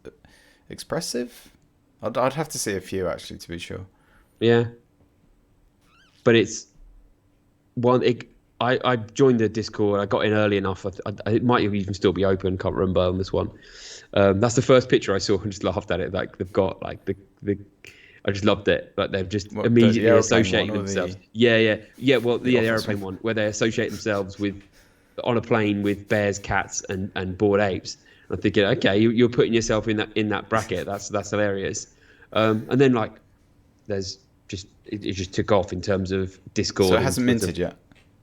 expressive. I'd have to see a few actually to be sure. Yeah. But it's one. I joined the Discord. I got in early enough. It might even still be open. Can't remember on this one. That's the first picture I saw and just laughed at it. Like they've got like the I just loved it. Like they've just immediately associated themselves. Yeah. Well, the airplane one where they associate themselves with on a plane with bears, cats, and bored apes. I'm thinking, okay, you're putting yourself in that bracket. That's hilarious. And then like there's just it just took off in terms of Discord. So it hasn't minted yet.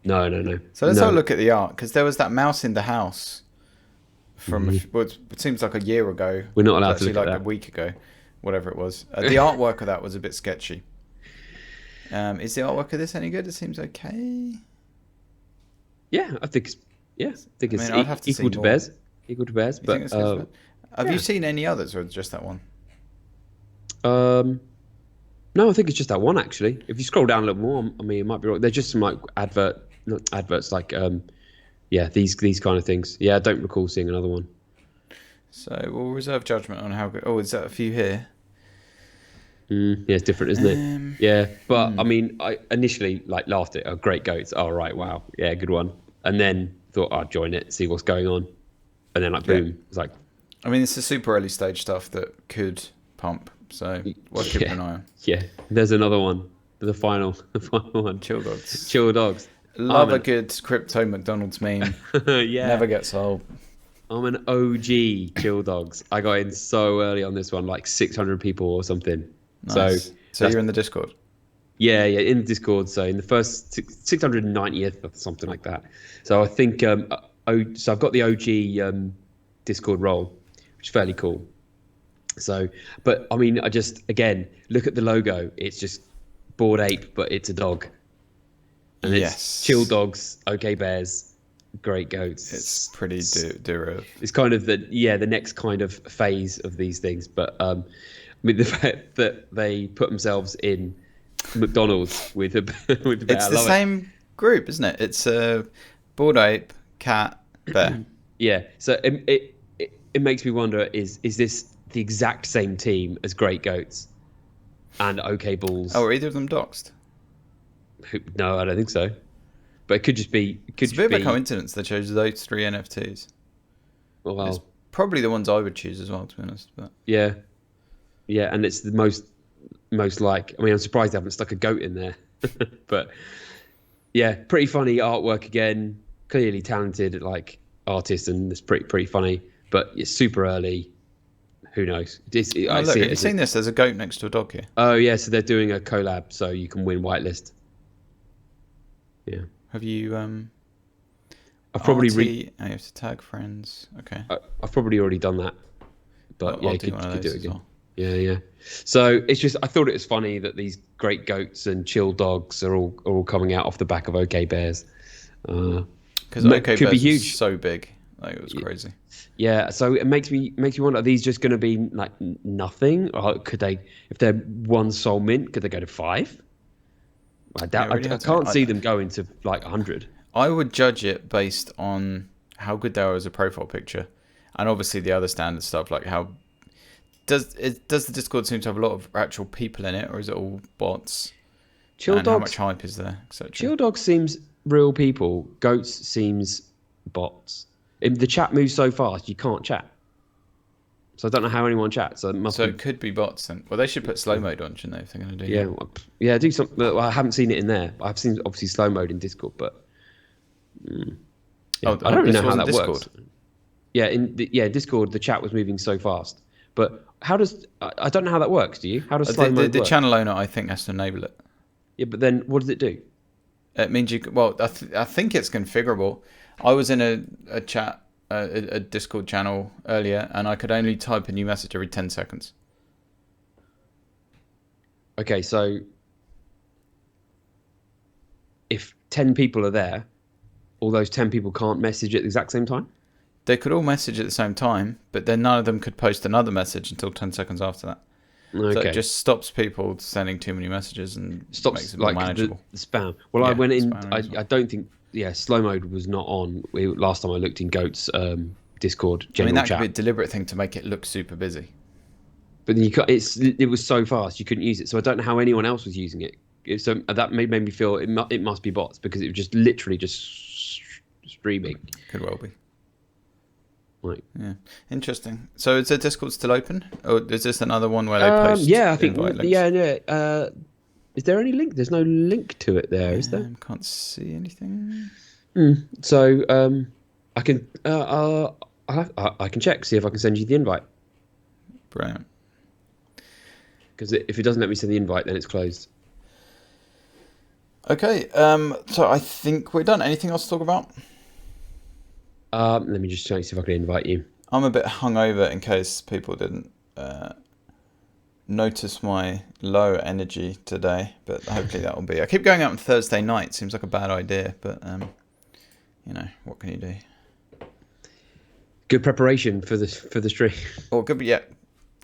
No. So let's have a look at the art because there was that mouse in the house from it seems like a year ago. We're not allowed to look at like that. a week ago, whatever it was. The artwork of that was a bit sketchy. Is the artwork of this any good? It seems okay. Yeah, I think it's I'd have to equal to Bears. Equal to Bears, but have you seen any others or just that one? No, I think it's just that one actually. If you scroll down a little more, I mean, it might be wrong. There's just some like adverts like these kind of things. Yeah, I don't recall seeing another one. So we'll reserve judgment on how good. Oh, is that a few here? Yeah, it's different, isn't it? Yeah, but I mean, I initially like laughed at great goats. Oh right, wow, yeah, good one. And then thought I'd join it, see what's going on, and then like boom, it's like. I mean, it's the super early stage stuff that could pump. So worth keeping an eye on. Yeah, there's another one. The final one. Chill dogs. Chill dogs. Love a good crypto McDonald's meme. Yeah. Never gets old. I'm an OG Chill Dogs. I got in so early on this one, like 600 people or something. Nice. So you're in the Discord? Yeah, in the Discord. So in the first 690th or something like that. So I think, so I've got the OG Discord role, which is fairly cool. So, but I mean, I just, again, look at the logo. It's just Bored Ape, but it's a dog. And it's Chill Dogs, OK Bears, Great Goats. It's pretty derivative. It's kind of the next kind of phase of these things. But I mean, the fact that they put themselves in McDonald's with a bear. It's the same group, isn't it? It's Bored Ape, Cat, Bear. Yeah. So it makes me wonder: is this the exact same team as Great Goats and OK Bulls? Oh, are either of them doxed? No, I don't think so. But it could just be. It's a bit of a coincidence they chose those 3 NFTs. Well, it's probably the ones I would choose as well, to be honest. But yeah, and it's the most like. I mean, I'm surprised they haven't stuck a goat in there. But yeah, pretty funny artwork again. Clearly talented, like artist, and it's pretty funny. But it's super early. Who knows? Have you seen this? There's a goat next to a dog here. Oh yeah, so they're doing a collab, so you can win whitelist. Yeah. Have you? I've probably you have to tag friends. Okay. I've probably already done that, but I'll you do could do it again. well. Yeah. So it's just I thought it was funny that these Great Goats and Chill Dogs are all coming out off the back of OK Bears. Because OK Bears be huge. Was so big, like it was crazy. Yeah, so it makes me wonder: are these just going to be like nothing, or could they, if they're one soul mint, could they go to 5? I doubt. I can't see them going to like 100. I would judge it based on how good they are as a profile picture, and obviously the other standard stuff like how does the Discord seem to have a lot of actual people in it, or is it all bots? Chill Dogs. How much hype is there, etc. Chill Dogs seems real people. Goats seems bots. The chat moves so fast you can't chat. So I don't know how anyone chats. So it could be bots then. Well, they should put slow mode on, shouldn't they? If they're going to do yeah, do something. Well, I haven't seen it in there. I've seen obviously slow mode in Discord, but I don't really know how that works. Yeah, in Discord the chat was moving so fast. But how does I don't know how that works? Do you? How does slow mode work? The channel owner I think has to enable it. Yeah, but then what does it do? It means you. Well, I think it's configurable. I was in a chat. A Discord channel earlier, and I could only type a new message every 10 seconds. Okay, so if 10 people are there, all those 10 people can't message at the exact same time? They could all message at the same time, but then none of them could post another message until 10 seconds after that. So it Okay. just stops people sending too many messages and makes Stops it more like manageable. the spam. Well, I Yeah, went in. spam I, as well. I don't think. Yeah, slow mode was not on. Last time I looked in Goat's Discord I mean, general that could be a chat, deliberate thing to make it look super busy. but then it was so fast you couldn't use it. So I don't know how anyone else was using it. So that made me feel it must be bots because it was just literally just streaming. Could well be. Like, Yeah, interesting. So is the Discord still open, or is this another one where they post yeah, I think invite links? yeah. Is there any link? There's no link to it there, is there? Can't see anything. So I can I can check, see if I can send you the invite. Brilliant. Because if it doesn't let me send the invite, then it's closed. Okay, so I think we're done. Anything else to talk about? Let me just check, see if I can invite you. I'm a bit hungover in case people didn't notice my low energy today, but hopefully that will be. I keep going out on Thursday night. Seems like a bad idea, but what can you do? Good preparation for the stream. Well, good, but yeah.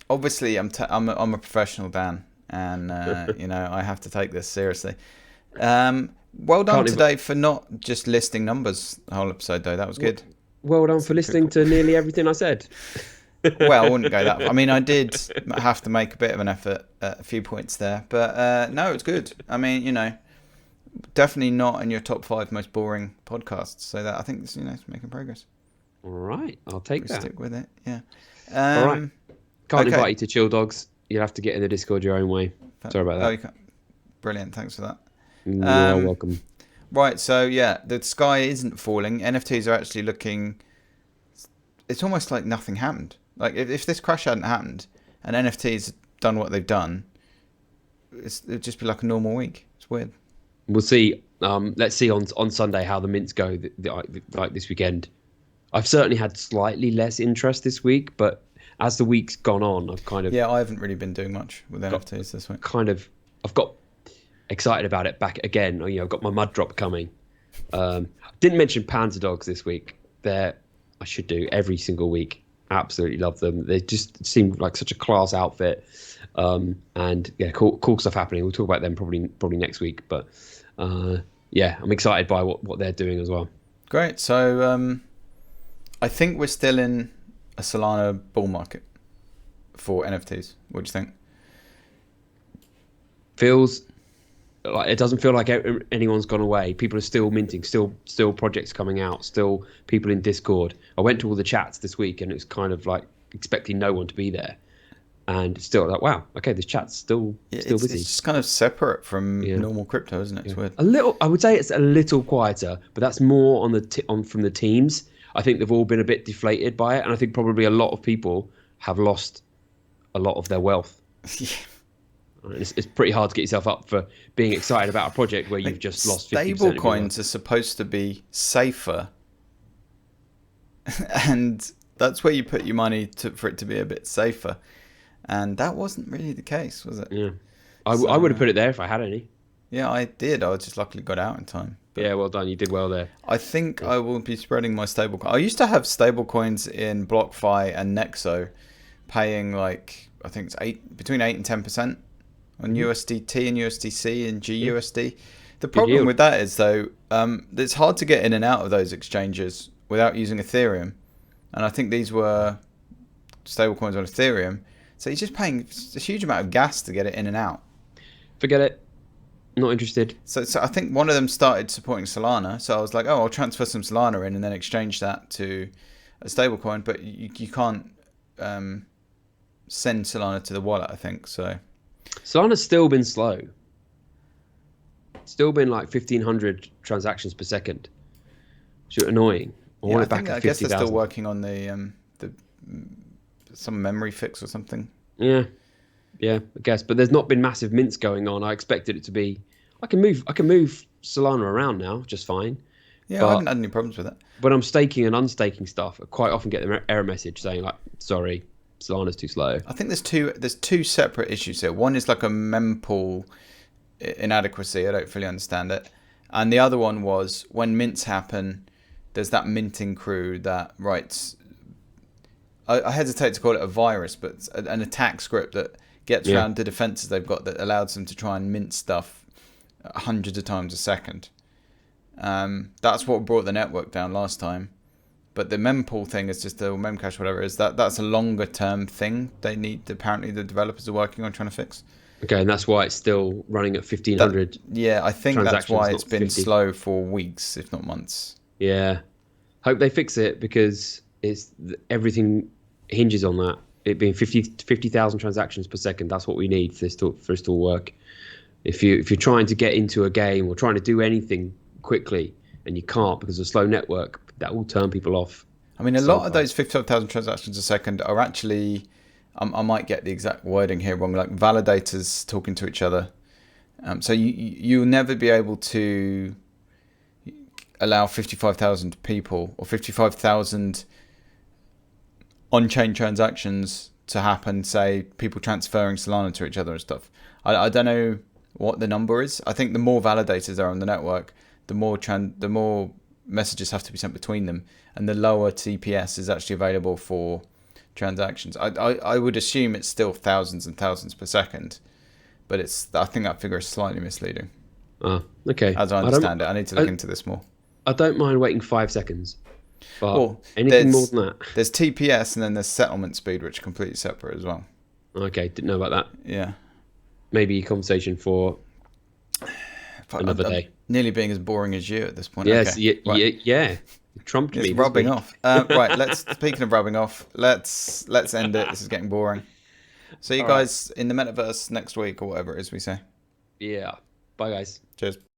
Obviously, I'm a professional, Dan, and I have to take this seriously. Well done today for not just listing numbers the whole episode, though. That was good. Well done for listening to nearly everything I said. Well, I wouldn't go that far. I mean, I did have to make a bit of an effort at a few points there, but no, it's good. I mean, definitely not in your top 5 most boring podcasts. So that I think it's making progress. All right, I'll take that. Stick with it. Yeah. All right. Can't okay. invite you to Chill Dogs. You'll have to get in the Discord your own way. Sorry about that. Oh, you can't. Brilliant. Thanks for that. You're welcome. Right. So yeah, the sky isn't falling. NFTs are actually looking. It's almost like nothing happened. Like if this crash hadn't happened and NFTs done what they've done, it'd just be like a normal week. It's weird. We'll see. Let's see on Sunday how the mints go like this weekend. I've certainly had slightly less interest this week, but as the week's gone on, I've kind of... Yeah, I haven't really been doing much with NFTs this week. I've got excited about it back again. I've got my mud drop coming. Didn't mention Panzer dogs this week. I should do every single week. Absolutely love them. They just seem like such a class outfit. And yeah, cool stuff happening. We'll talk about them probably next week. But yeah, I'm excited by what they're doing as well. Great. So I think we're still in a Solana bull market for NFTs. What do you think? Feels like it doesn't feel like anyone's gone away. People are still minting, still projects coming out, still people in Discord. I went to all the chats this week and it's kind of like expecting no one to be there. And still like, wow, okay, this chat's still busy. It's just kind of separate from normal crypto, isn't it? It's weird. A little, I would say it's a little quieter, but that's more on from the teams. I think they've all been a bit deflated by it, and I think probably a lot of people have lost a lot of their wealth. Yeah. It's pretty hard to get yourself up for being excited about a project where you've just lost 50%. Stable coins are supposed to be safer, and that's where you put your money for it to be a bit safer. And that wasn't really the case, was it? Yeah, I would have put it there if I had any. Yeah, I did. I just luckily got out in time. But yeah, well done. You did well there. I think I will be spreading my stablecoin. I used to have stablecoins in BlockFi and Nexo, paying like I think it's between 8 and 10% on USDT and USDC and GUSD. The problem with that is though, it's hard to get in and out of those exchanges without using Ethereum, and I think these were stablecoins on Ethereum. So you're just paying a huge amount of gas to get it in and out. Forget it. Not interested. So I think one of them started supporting Solana. So I was like, oh, I'll transfer some Solana in and then exchange that to a stablecoin. But you can't send Solana to the wallet, I think. So Solana's still been slow. Still been like 1,500 transactions per second. Which is annoying. I guess they're still working on the some memory fix or something. Yeah, I guess. But there's not been massive mints going on. I expected it to be. I can move Solana around now just fine. Yeah, I haven't had any problems with it. When I'm staking and unstaking stuff, I quite often get the error message saying like, "Sorry, Solana's too slow." I think there's two separate issues here. One is like a mempool inadequacy. I don't fully understand it. And the other one was when mints happen, there's that minting crew that writes I hesitate to call it a virus, but it's an attack script that gets around the defenses they've got that allows them to try and mint stuff hundreds of times a second. That's what brought the network down last time. But the mempool thing is just the memcache, whatever it is. That's a longer term thing. They need, apparently the developers are working on trying to fix. Okay, and that's why it's still running at 1,500. Yeah, I think that's why it's been slow for weeks, if not months. Yeah, hope they fix it, because everything hinges on that. It being 50,000 transactions per second. That's what we need for this to work. If you're trying to get into a game or trying to do anything quickly and you can't because of a slow network, that will turn people off. I mean, a lot of those 55,000 transactions a second are actually, I might get the exact wording here wrong, like validators talking to each other. So you'll never be able to allow 55,000 people or 55,000 on-chain transactions to happen, say people transferring Solana to each other and stuff. I don't know what the number is. I think the more validators there are on the network, the more messages have to be sent between them, and the lower TPS is actually available for transactions. I would assume it's still thousands and thousands per second, but I think that figure is slightly misleading. Okay. As I understand it, I need to look into this more. I don't mind waiting 5 seconds, but anything more than that. There's TPS and then there's settlement speed, which are completely separate as well. Okay, didn't know about that. Yeah. Maybe a conversation for another day. Nearly being as boring as you at this point. Yes, okay. yeah. Trumped me. It's rubbing off. Right, speaking of rubbing off, let's end it. This is getting boring. See you guys in the metaverse next week or whatever it is we say. Yeah. Bye, guys. Cheers.